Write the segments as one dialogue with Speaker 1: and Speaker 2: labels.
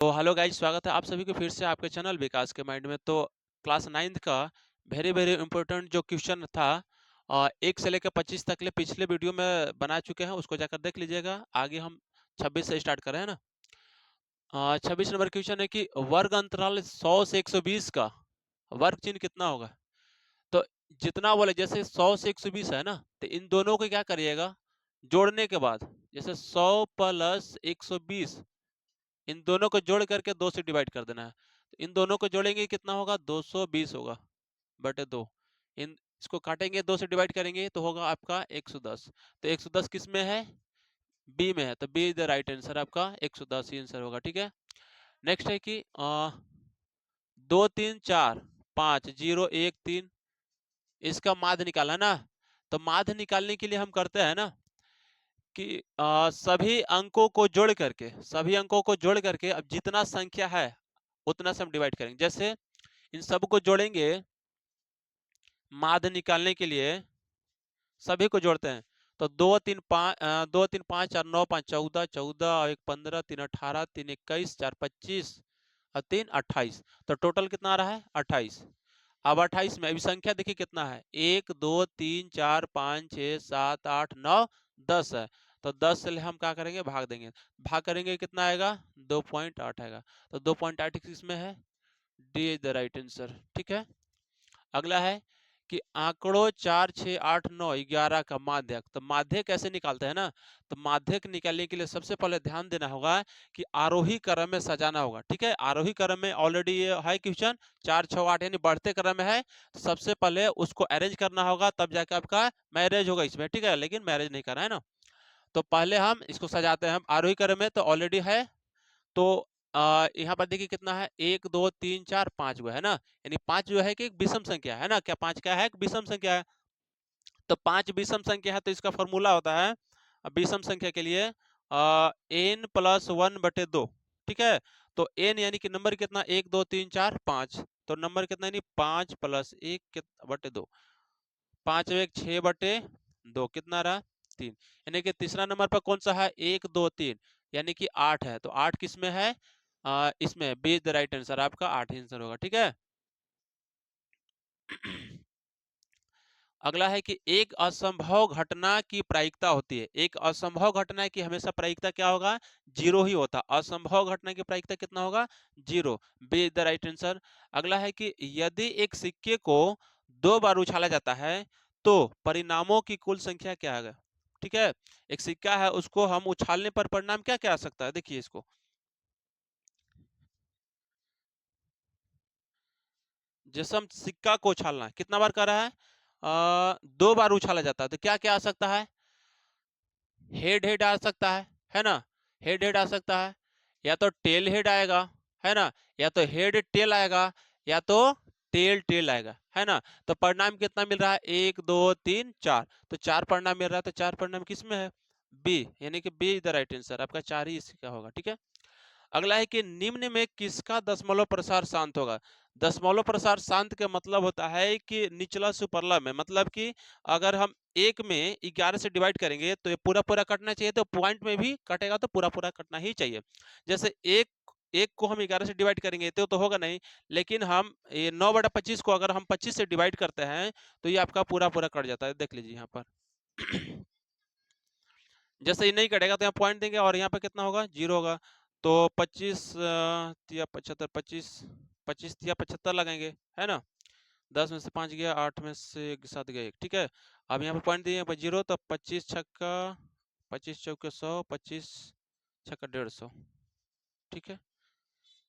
Speaker 1: तो hello guys, स्वागत है आप सभी को फिर से आपके चैनल विकास के माइंड में। तो क्लास 9th का वेरी वेरी इंपॉर्टेंट जो क्वेश्चन था 1 से लेकर 25 तक ले पिछले वीडियो में बना चुके हैं, उसको जाकर देख लीजिएगा। आगे हम 26 से स्टार्ट कर रहे हैं ना। 26 नंबर क्वेश्चन है कि वर्ग अंतराल 100 से 120 का वर्ग चिन्ह कितना होगा। तो जितना बोले, जैसे 100 से 120 है ना, तो इन दोनों को क्या करिएगा, जोड़ने के बाद जैसे 100 प्लस 120, इन दोनों को जोड़ करके 2 से डिवाइड कर देना है। तो इन दोनों को जोड़ेंगे कितना होगा, 220 होगा बटे 2। इन इसको काटेंगे, 2 से डिवाइड करेंगे तो होगा आपका 110। तो 110 किस में है, बी में है, तो B is the right answer, आपका 110 ही आंसर होगा। ठीक है। नेक्स्ट है कि 2 3 4 5 0 1 3, इसका माध्य निकाला ना। तो माध्य निकालने के लिए हम करते हैं ना कि सभी अंकों को जोड़ करके अब जितना संख्या है उतना से हम डिवाइड करेंगे। जैसे इन सबको जोड़ेंगे, माध्य निकालने के लिए सभी को जोड़ते हैं। तो 2 3 5 4 9 5 14, 14 और 1 15, 3 18, 3 21, 4 25 और 3 28। तो टोटल कितना आ रहा है, 28। अब 28 में अभी संख्या देखिए कितना है, 1 2 3 4 5 6 7 8 9 10 है। तो 10 से हम क्या करेंगे, भाग देंगे। भाग करेंगे कितना आएगा, 2.8 आएगा। तो 2.8 किसमें है, D is the right answer. ठीक है। अगला है कि आंकड़ों 4 6 8 9 11 का माध्यक। तो माध्यक कैसे निकालते हैं ना। तो माध्यक निकालने के लिए सबसे पहले ध्यान देना होगा कि आरोही क्रम में सजाना होगा। ठीक है। आरोही क्रम में ऑलरेडी ये है क्वेश्चन, 4 6 8 यानी बढ़ते क्रम में है। तो सबसे पहले उसको अरेंज करना होगा, तब जाके आपका मैरिज होगा इसमें। ठीक है, लेकिन मैरिज नहीं करना है ना। तो पहले हम इसको सजाते हैं। हम आरोही क्रम में तो ऑलरेडी है। तो यहाँ पर देखिए कितना है, 1 2 3 4 5 है ना। यानी 5 जो है कि एक विषम संख्या है ना। क्या 5 क्या है, एक विषम संख्या है। तो 5 विषम संख्या है, तो इसका फॉर्मूला होता है विषम संख्या के लिए n प्लस 1 बटे 2। ठीक है। तो n यानी कि नंबर कितना, 1 2 3 4 5। तो नंबर कितना, यानी 5 प्लस 1 बटे 2। 5 1 6 बटे 2 कितना रहा, 3। यानी कि तीसरा नंबर पर कौन सा है, 1 2 3, यानी कि 8 है। तो 8 किस में है, इसमें B is the right answer, आपका 8 ही आंसर होगा। ठीक है। अगला है कि एक असंभव घटना की प्रायिकता होती है। एक असंभव घटना की हमेशा प्रायिकता क्या होगा, 0 ही होता। असंभव घटना की प्रायिकता कितना होगा, 0। B is the right answer. अगला है कि यदि एक सिक्के को 2 बार उछाला जाता है तो परिणामों की कुल संख्या क्या है। ठीक है। एक सिक्का है, उसको हम उछालने पर परिणाम क्या क्या आ सकता है, देखिए इसको। जैसे हम सिक्का को उछालना है, कितना बार कर रहा है, 2 बार उछाला जाता है, तो क्या क्या आ सकता है, हेड हेड आ सकता है ना। हेड हेड आ सकता है, या तो टेल हेड आएगा, है ना, या तो हेड टेल आएगा, या तो टेल टेल आएगा, है ना। तो परिणाम कितना मिल रहा है, 1 2 3 4। तो 4 परिणाम मिल रहा है। तो 4 परिणाम किस में है, बी, यानी कि B is the right answer, आपका 4 ही इसका होगा। ठीक है। अगला है कि निम्न में किसका दशमलव प्रसार शांत होगा। दशमलव प्रसार शांत का मतलब होता है कि निचला सुपरला में, मतलब कि अगर हम एक में 11 से डिवाइड करेंगे तो ये पूरा पूरा कटना चाहिए, तो पॉइंट में भी कटेगा तो पूरा पूरा कटना ही चाहिए। जैसे एक एक को हम 11 से डिवाइड करेंगे तो होगा नहीं, लेकिन हम ये 9/25 को अगर हम 25 से डिवाइड करते हैं तो ये आपका पूरा पूरा कट जाता है। देख लीजिए यहाँ पर। जैसे ये नहीं कटेगा तो यहाँ पॉइंट देंगे और यहाँ पे कितना होगा, 0 होगा। तो 25 या 75, 25 25 या 75 लगाएंगे, है ना। 10 में से 5 गया, 8 में से 7 गया 1। ठीक है। अब यहाँ पे पॉइंट दिए 0, तो 25 छक्का 25 चौके 100, 25 छक्का 150। ठीक है।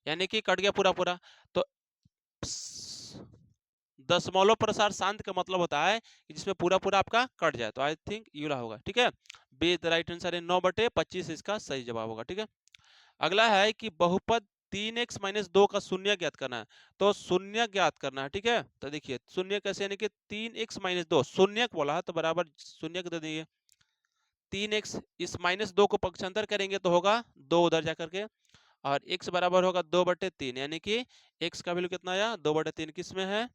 Speaker 1: यानी कि कट गया पूरा पूरा। तो दशमलव प्रसार शांत का मतलब होता है कि जिसमें पूरा पूरा आपका कट जाए। तो आई थिंक यूला होगा। ठीक है। बी द राइट आंसर है, 9/25 इसका सही जवाब होगा। ठीक है। अगला है कि बहुपद 3x-2 का शून्य ज्ञात करना है। तो शून्य ज्ञात करना है। ठीक है। तो देखिए शून्य कैसे, यानी कि 3x-2 शून्य बोला है तो बराबर शून्य दे देंगे। 3x, इस -2 को पक्षांतर करेंगे तो होगा 2 उधर जाकर के, और x बराबर होगा 2/3, यानी कि x का वैल्यू कितना आया, 2/3 किस में है,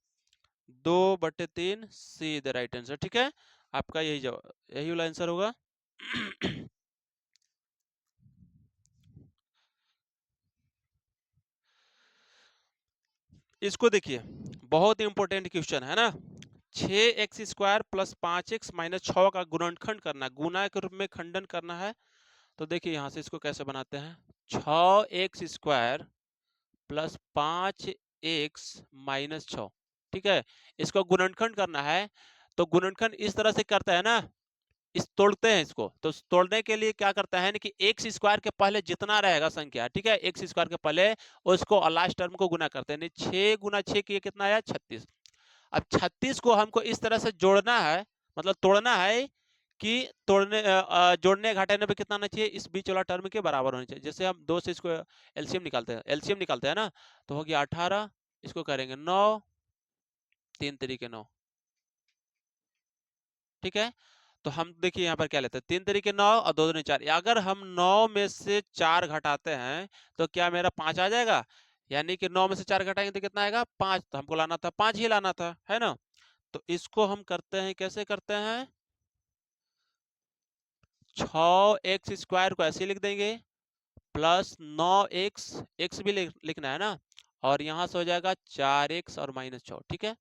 Speaker 1: 2/3 सी द राइट आंसर। ठीक है। आपका यही जवाब, यही वाला आंसर होगा। इसको देखिए, बहुत इंपॉर्टेंट क्वेश्चन है ना। 6x² प्लस 5x माइनस 6 का गुणनखंड करना, गुना के रूप में खंडन करना है। तो देखिए यहाँ से इसको कैसे बनाते हैं, 6x² प्लस 5x माइनस 6, ठीक है, इसको गुणनखंड करना है। तो गुणनखंड इस तरह से करता है ना, इस तोड़ते हैं इसको। तो तोड़ने के लिए क्या करता है कि एक्स स्क्वायर के पहले जितना रहेगा संख्या, ठीक है, एक्स स्क्वायर के पहले उसको लास्ट टर्म को गुना करते हैं। 6 × 6 किए कितना आया, 36। अब 36 को हमको इस तरह से जोड़ना है, मतलब तोड़ना है कि जोड़ने घटाने पे कितना होना चाहिए, इस बीच वाला टर्म के बराबर होना चाहिए। जैसे हम 2 से इसको एलसीएम निकालते हैं ना, तो हो गया 18, इसको करेंगे 9, 3 तरीके 9, ठीक है। तो हम देखिए यहाँ पर क्या लेते हैं, 3 तरीके 9 और 2 दूनी 4। अगर हम 9 में से 4 घटाते हैं तो क्या मेरा 5 आ जाएगा, यानी कि 9 में से 4 घटाएंगे तो कितना आएगा, 5। तो हमको लाना था 5 ही लाना था, है ना। तो इसको हम करते हैं, कैसे करते हैं, 6x² को ऐसे लिख देंगे प्लस 9x, x भी लिखना है ना, और यहाँ से हो जाएगा 4x और माइनस 6, ठीक है।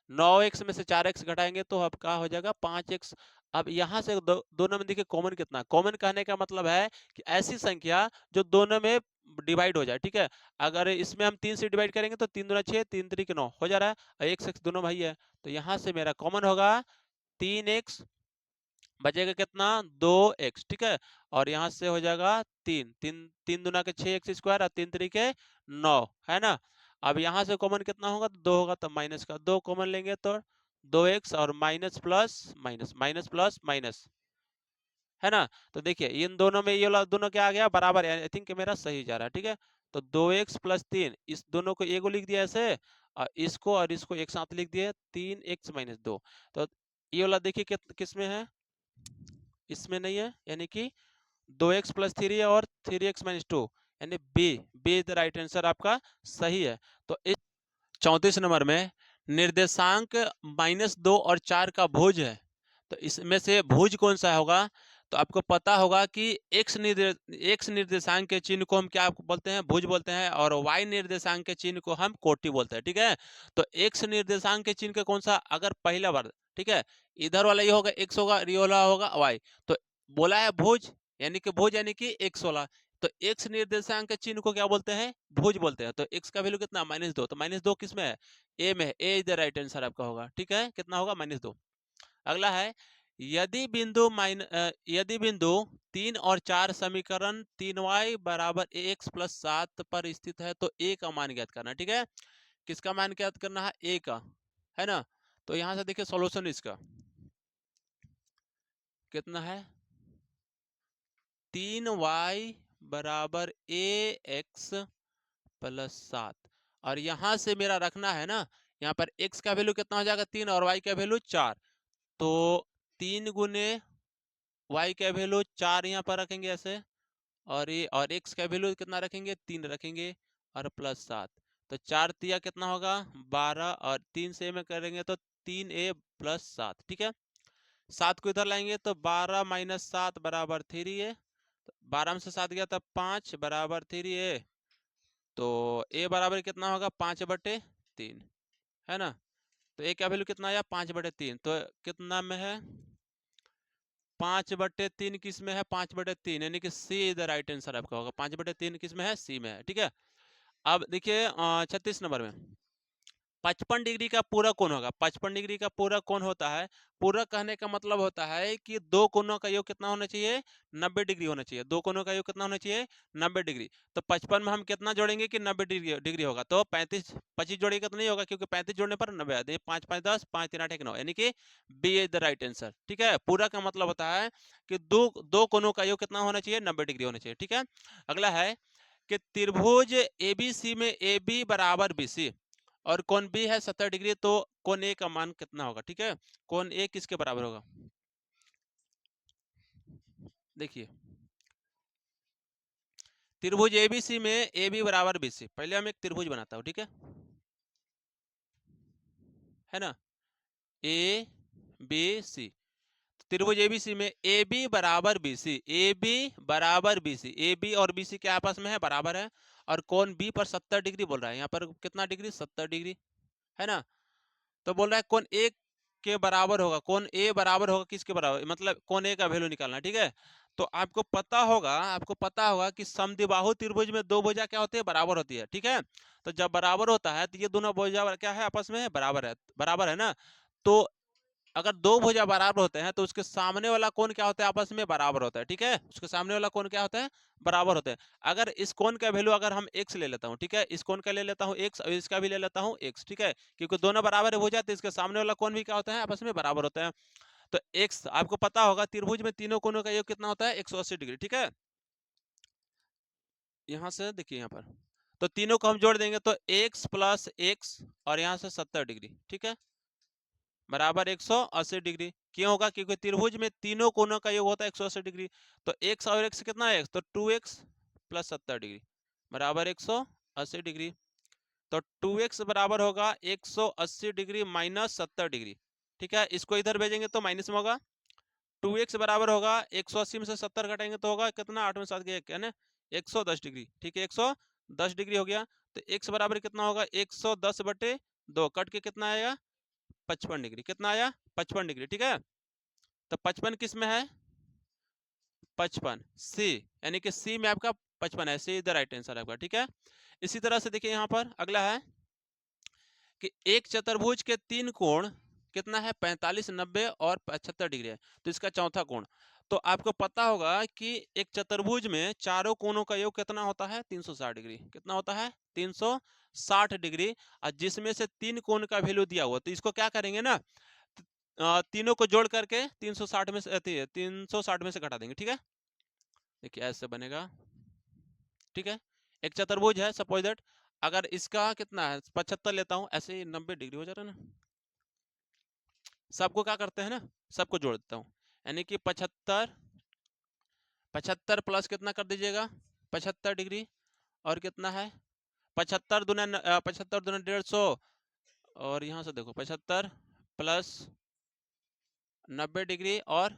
Speaker 1: 9x में से 4x घटाएंगे तो आपका हो जाएगा 5x। अब यहाँ से दोनों में देखिए कॉमन कितना, कॉमन कहने का मतलब है कि ऐसी संख्या जो दोनों में डिवाइड हो जाए, ठीक है। अगर इसमें हम 3 से डिवाइड करेंगे तो 3 दूना 6, 3 तरीके 9 हो जा रहा है, और x x दोनों भाई है। तो यहाँ से मेरा कॉमन होगा 3x, बचेगा कितना, 2x, ठीक है। और यहाँ से हो जाएगा 3, 3 3 दूना के 6x² और 3 तरीके 9, है ना। अब यहाँ से कॉमन कितना होगा, तो 2 होगा, तो माइनस का 2 कॉमन लेंगे तो 2x और minus plus minus, minus plus minus, है ना। तो देखिए इन दोनों में ये वाला दोनों क्या आ गया, बराबर है। आई थिंक मेरा सही जा रहा है, ठीक है। तो 2x प्लस 3, इस दोनों को एगो लिख दिया ऐसे, और इसको एक साथ लिख दिया 3x माइनस 2। तो ये वाला देखिए किस में है, इसमें नहीं है, यानी कि 2x प्लस 3 और 3x माइनस 2, यानी B, B the right answer आपका सही है। तो इस 34 नंबर में निर्देशांक -2 और 4 का भुज है, तो इसमें से भुज कौन सा होगा। तो आपको पता होगा कि एक्स निर्देशांक के चिन्ह को हम क्या बोलते हैं, भुज बोलते हैं, और वाई निर्देशांक के चिन्ह को हम कोटि बोलते हैं, ठीक है। तो एक्स निर्देशांक के चिन्ह का कौन सा, अगर पहला बार, ठीक है, इधर वाला ये होगा एक्स होगा, ये वाला होगा वाई। तो बोला है भुज, यानी कि भुज यानी कि एक्स वाला। तो एक्स निर्देशांक के चिन्ह को क्या बोलते हैं, भुज बोलते हैं। तो एक्स का वैल्यू कितना, -2। तो -2 किस में है, ए में है, ए इज द राइट आंसर आपका होगा, ठीक है। कितना होगा, -2। अगला है, यदि बिंदु 3 और 4 समीकरण 3y बराबर ax प्लस 7 पर स्थित है तो a का मान ज्ञात करना, ठीक है। किसका मान ज्ञात करना है, a का, है ना। तो यहां से देखिए सॉल्यूशन इसका कितना है, 3y बराबर ax प्लस 7, और यहां से मेरा रखना है ना, यहाँ पर x का वैल्यू कितना हो जाएगा 3 और y का वैल्यू 4। तो 3 गुने y का वैल्यू 4 यहाँ पर रखेंगे ऐसे, और ये और x का वैल्यू कितना रखेंगे, 3 रखेंगे, और प्लस 7। तो 4 तिया कितना होगा, 12, और 3 से में करेंगे तो 3a प्लस 7, ठीक है। 7 को इधर लाएंगे तो 12 माइनस 7 बराबर 3a, 12 में से 7 गया तब 5 बराबर 3a। तो a बराबर कितना होगा, 5/3, है ना। तो a का वैल्यू कितना आया, 5/3। तो कितना में है, 5/3 किस में है, 5/3, यानी कि सी इज द राइट आंसर आपका होगा। 5/3 किस में है, सी में है, ठीक है। अब देखिए 36 नंबर में 55 डिग्री का पूरक कोण होगा। 55 डिग्री का पूरक कोण होता है, पूरक कहने का मतलब होता है कि दो कोणों का योग कितना होना चाहिए, 90 डिग्री होना चाहिए। दो कोणों का योग कितना होना चाहिए, 90 डिग्री। तो 55 में हम कितना जोड़ेंगे कि 90 डिग्री होगा, तो 35 25 जोड़ेगा तो नहीं होगा, क्योंकि 35 जोड़ने पर 90 आते हैं। 5 5 10, 5 3 8 1 9, यानी कि B is the right answer, ठीक है। पूरक का मतलब होता है कि दो दो कोणों का योग कितना होना चाहिए, 90 डिग्री होना चाहिए, ठीक है। अगला है कि त्रिभुज एबीसी में ए बी बराबर बी सी, और कोण बी है 70 डिग्री, तो कोण ए का मान कितना होगा, ठीक है। कोण ए किसके बराबर होगा, देखिए त्रिभुज एबीसी में ए बी बराबर बी सी, पहले हम एक त्रिभुज बनाता हूं, ठीक है ना, ए बी सी। त्रिभुज एबीसी में ए बी बराबर बी सी, ए बी बराबर बी सी, ए बी और बी सी के आपस में है, बराबर है, और कोण बी पर 70 डिग्री बोल रहा है। यहाँ पर कितना डिग्री? 70 डिग्री, है ना। तो बोल रहा है कोण ए के बराबर होगा, कोण ए बराबर होगा किसके बराबर, मतलब कोण ए का वैल्यू निकालना, ठीक है। तो आपको पता होगा कि समद्विबाहु त्रिभुज में दो भुजा क्या होती है? बराबर होती है, ठीक है। तो जब बराबर होता है तो ये दोनों भुजा क्या है? आपस में बराबर है ना। तो अगर दो भुजा बराबर होते हैं तो उसके सामने वाला कोण क्या होता है? आपस में बराबर होता है, ठीक है। उसके सामने वाला कोण क्या होता है? बराबर होता है। अगर इस कोण का वैल्यू अगर हम x ले लेता हूँ, ठीक है, इस कोण का ले लेता हूँ x और इसका भी ले लेता हूँ x, ठीक है, क्योंकि दोनों बराबर हो जाते हैं, इसके सामने वाला कोण भी क्या होता है? आपस में बराबर होता है। तो x आपको पता होगा त्रिभुज में तीनों कोणों का योग कितना होता है? 180 डिग्री, ठीक है। यहाँ से देखिए, यहाँ पर तो तीनों को हम जोड़ देंगे तो x प्लस x और यहाँ से 70 डिग्री, ठीक है, बराबर 180 डिग्री। क्यों होगा? क्योंकि त्रिभुज में तीनों कोणों का योग होता है 180 डिग्री। तो x और x कितना है? तो 2x प्लस 70 डिग्री बराबर 180 डिग्री। तो 2x बराबर होगा 180 डिग्री माइनस 70 डिग्री, ठीक है। इसको इधर भेजेंगे तो माइनस में होगा। 2x बराबर होगा 180 में से 70 घटाएंगे तो होगा कितना? 8 में 7 गया, यानी 110 डिग्री, ठीक है, 110 डिग्री हो गया। तो x बराबर कितना होगा? 110/2 कट के कितना आएगा? 55 डिग्री। कितना आया? 55 डिग्री, ठीक है। तो 55 किस में है? 55 सी, यानी कि सी में आपका 55 है, सी इज द राइट आंसर आपका, ठीक है। इसी तरह से देखिए यहाँ पर अगला है कि एक चतुर्भुज के तीन कोण कितना है? 45, 90 और 75 डिग्री है। तो इसका चौथा कोण, तो आपको पता होगा कि एक चतुर्भुज में चारों कोणों का योग कितना होता है? 360 डिग्री। कितना होता है? 360 डिग्री। और जिसमें से तीन कोण का वैल्यू दिया हुआ, तो इसको क्या करेंगे ना, तीनों को जोड़ करके 360 में से 360 में से घटा देंगे, ठीक है। देखिए ऐसे बनेगा, ठीक है। एक चतुर्भुज है, सपोज दैट अगर इसका कितना है? 75 लेता हूँ, ऐसे ही 90 डिग्री हो जा रहा है ना। सबको क्या करते हैं ना, सबको जोड़ देता हूँ, यानी कि 75, 75 प्लस कितना कर दीजिएगा? 75 डिग्री, और कितना है? 75 दूना 150, और यहाँ से देखो 75 प्लस 90 डिग्री, और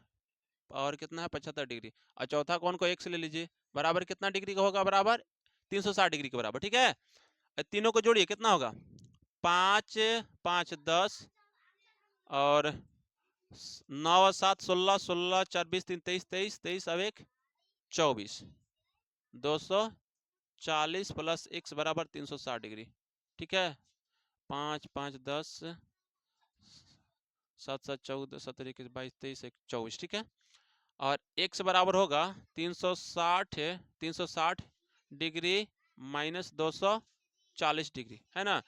Speaker 1: कितना है? 75 डिग्री। और चौथा कोण को x ले लीजिए, बराबर कितना डिग्री का होगा? बराबर 360 डिग्री के बराबर, ठीक है। तीनों को जोड़िए, कितना होगा? 5 5 10, और 9 और 7 16, 16 4 20 3 23, 23 23 अब एक 24, 240 प्लस x बराबर 360 डिग्री, ठीक है। 5 5 10 7 7 14 17 21 22 23 24, ठीक है। और x बराबर होगा 360 डिग्री माइनस 240 डिग्री, है ना।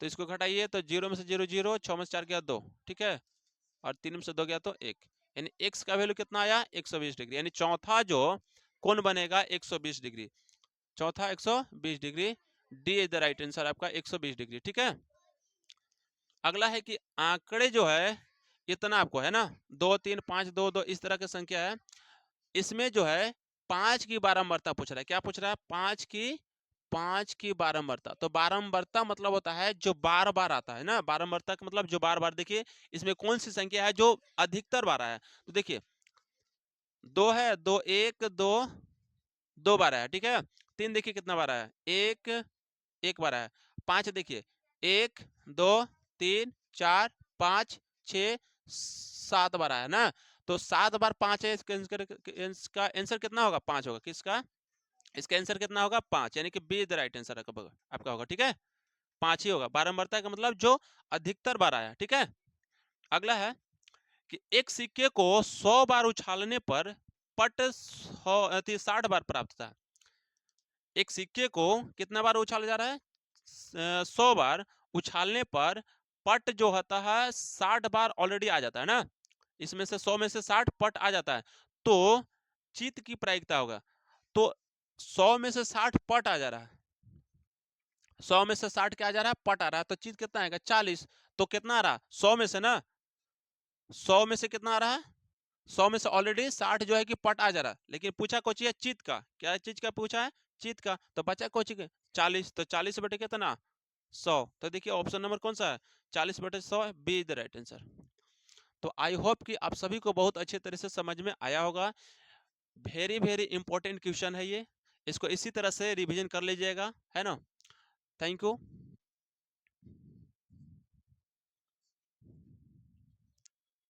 Speaker 1: तो इसको घटाइए तो 0 में से 0 0, 6 में से 4 गया 2, ठीक है, और 3 में से 2 गया तो 1, यानी x का वैल्यू कितना आया? 120 डिग्री, यानी चौथा जो कोण बनेगा 120 डिग्री, चौथा 120 degree. D is the right answer आपका, 120 डिग्री, ठीक है। अगला है कि आंकड़े जो है इतना आपको है ना, 2 3 5 2 2 इस तरह की संख्या है, इसमें जो है 5 की बारंबारता पूछ रहा है। क्या पूछ रहा है? 5 की बारंबारता। तो बारंबारता मतलब होता है जो बार बार आता है ना, बारंबारता का मतलब जो बार बार। देखिए इसमें कौन सी संख्या है जो अधिकतर बार आया है? तो देखिए 2 है, 2 1 2 2 बार आया, ठीक है। 3 देखिए कितना बार आया? 1 बार आया। 5 देखिए 1 2 3 4 5 6 7 बार आया ना। तो 7 बार 5 है, इसका आंसर कितना होगा? 5 होगा। किसका? इसका आंसर कितना होगा? 5, यानी कि बी द राइट आंसर आपका होगा, ठीक है। 5 ही होगा। बारंबारता का मतलब जो अधिकतर बार आया, ठीक है। अगला है कि एक सिक्के को 100 बार उछालने पर पट 60 बार प्राप्त था। एक सिक्के को कितना बार उछाला जा रहा है? 100 बार उछालने पर पट जो होता है 60 बार ऑलरेडी आ जाता है ना, इसमें से 100 में से 60 पट आ जाता है। तो चित्त की प्रायिकता होगा, तो 100 में से 60 पट आ जा रहा है, 100 में से 60 क्या आ जा रहा है? पट आ रहा है। तो चित्त कितना आएगा? 40। तो कितना आ रहा? 100 में से ना, 100 में से कितना आ रहा है? 100 में से ऑलरेडी 60 जो है कि पट आ जा रहा है, लेकिन पूछा कोची है? चित्त का। क्या चीज का पूछा है? चित्त का। तो बचा कोची के 40, तो 40 बटे कितना? 100। तो देखिए ऑप्शन नंबर कौन सा है? 40/100 बी द राइट आंसर। तो आई होप कि आप सभी को बहुत अच्छे तरह से समझ में आया होगा। वेरी वेरी इंपॉर्टेंट क्वेश्चन है ये, इसको इसी तरह से रिवीजन कर लीजिएगा, है ना। Thank you.